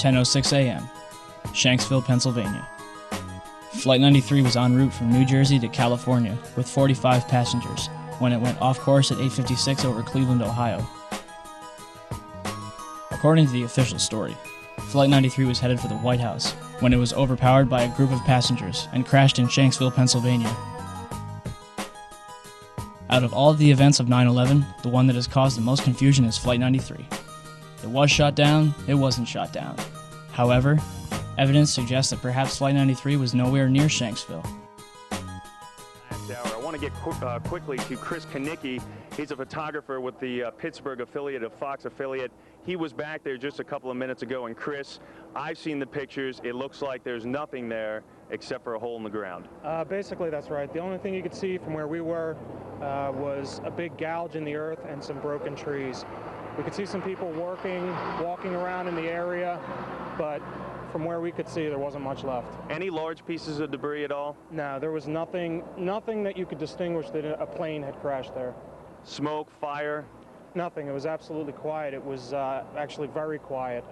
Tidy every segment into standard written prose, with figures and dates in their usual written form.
10:06 a.m., Shanksville, Pennsylvania. Flight 93 was en route from New Jersey to California with 45 passengers when it went off course at 8:56 over Cleveland, Ohio. According to the official story, Flight 93 was headed for the White House when it was overpowered by a group of passengers and crashed in Shanksville, Pennsylvania. Out of all of the events of 9/11, the one that has caused the most confusion is Flight 93. It was shot down, it wasn't shot down. However, evidence suggests that perhaps Flight 93 was nowhere near Shanksville. I want to get quickly to Chris Kanicki. He's a photographer with the Pittsburgh affiliate of Fox affiliate. He was back there just a couple of minutes ago, and Chris, I've seen the pictures. It looks like there's nothing there except for a hole in the ground. Basically, that's right. The only thing you could see from where we were was a big gouge in the earth and some broken trees. We could see some people walking around in the area, but from where we could see, there wasn't much left. Any large pieces of debris at all? No, there was nothing that you could distinguish that a plane had crashed there. Smoke, fire? Nothing. It was absolutely quiet. It was actually very quiet.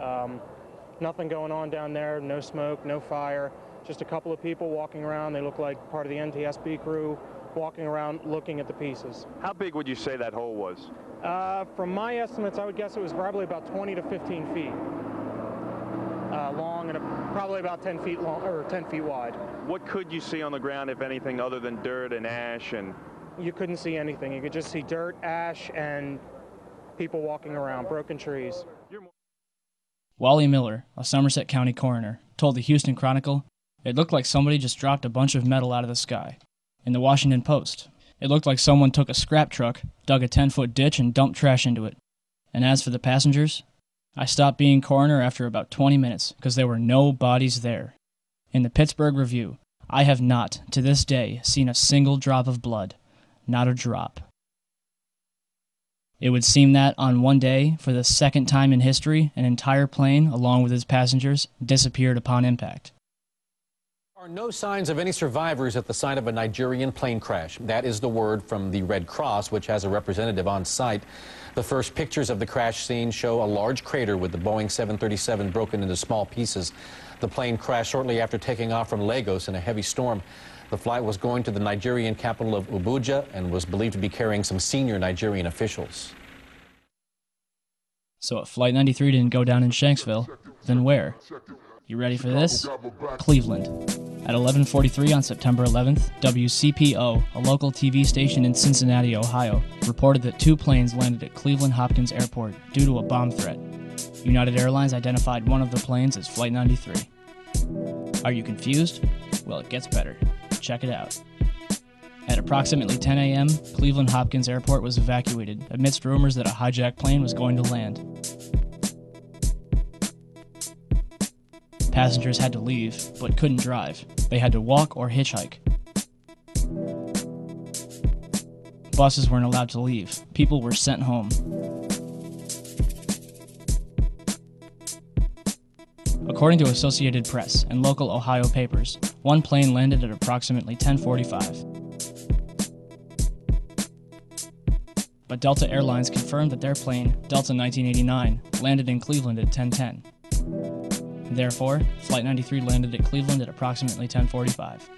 Nothing going on down there, no smoke, no fire. Just a couple of people walking around. They look like part of the NTSB crew walking around looking at the pieces. How big would you say that hole was? From my estimates, I would guess it was probably about 20 to 15 feet long and probably about 10 feet long or 10 feet wide. What could you see on the ground, if anything, other than dirt and ash? And you couldn't see anything. You could just see dirt, ash, and people walking around, broken trees. Wally Miller, a Somerset County coroner, told the Houston Chronicle, "It looked like somebody just dropped a bunch of metal out of the sky." In the Washington Post, "It looked like someone took a scrap truck, dug a 10-foot ditch, and dumped trash into it." And as for the passengers, "I stopped being coroner after about 20 minutes because there were no bodies there." In the Pittsburgh Review, "I have not, to this day, seen a single drop of blood. Not a drop." It would seem that, on one day, for the second time in history, an entire plane, along with its passengers, disappeared upon impact. There are no signs of any survivors at the site of a Nigerian plane crash. That is the word from the Red Cross, which has a representative on site. The first pictures of the crash scene show a large crater with the Boeing 737 broken into small pieces. The plane crashed shortly after taking off from Lagos in a heavy storm. The flight was going to the Nigerian capital of Abuja and was believed to be carrying some senior Nigerian officials. So if Flight 93 didn't go down in Shanksville, then where? You ready for this? Cleveland. At 11:43 on September 11th, WCPO, a local TV station in Cincinnati, Ohio, reported that 2 planes landed at Cleveland Hopkins Airport due to a bomb threat. United Airlines identified one of the planes as Flight 93. Are you confused? Well, it gets better. Check it out. At approximately 10 a.m., Cleveland Hopkins Airport was evacuated amidst rumors that a hijacked plane was going to land. Passengers had to leave, but couldn't drive. They had to walk or hitchhike. Buses weren't allowed to leave. People were sent home. According to Associated Press and local Ohio papers, one plane landed at approximately 10:45. But Delta Airlines confirmed that their plane, Delta 1989, landed in Cleveland at 10:10. Therefore, Flight 93 landed at Cleveland at approximately 10:45.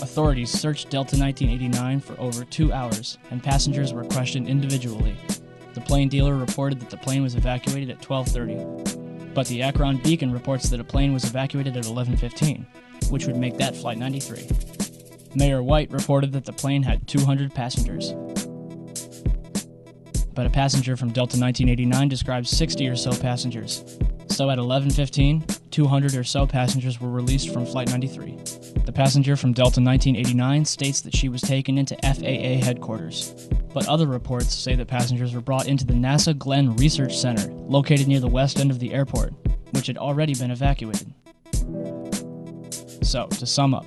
Authorities searched Delta 1989 for over 2 hours, and passengers were questioned individually. The plane dealer reported that the plane was evacuated at 12:30. But the Akron Beacon reports that a plane was evacuated at 11:15, which would make that Flight 93. Mayor White reported that the plane had 200 passengers. But a passenger from Delta 1989 describes 60 or so passengers. So at 11:15, 200 or so passengers were released from Flight 93. The passenger from Delta 1989 states that she was taken into FAA headquarters. But other reports say that passengers were brought into the NASA Glenn Research Center, located near the west end of the airport, which had already been evacuated. So, to sum up,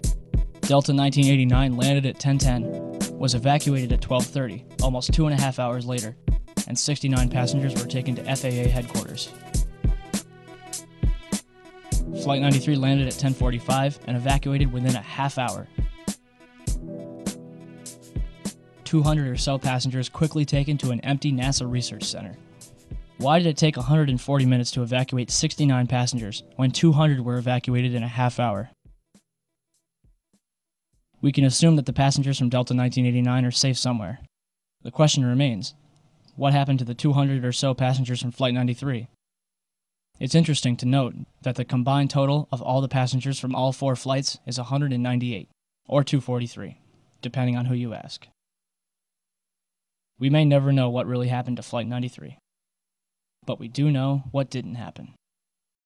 Delta 1989 landed at 10:10, was evacuated at 12:30, almost 2.5 hours later, and 69 passengers were taken to FAA headquarters. Flight 93 landed at 10:45 and evacuated within a half hour. 200 or so passengers quickly taken to an empty NASA research center. Why did it take 140 minutes to evacuate 69 passengers when 200 were evacuated in a half hour? We can assume that the passengers from Delta 1989 are safe somewhere. The question remains, what happened to the 200 or so passengers from Flight 93? It's interesting to note that the combined total of all the passengers from all 4 flights is 198, or 243, depending on who you ask. We may never know what really happened to Flight 93, but we do know what didn't happen.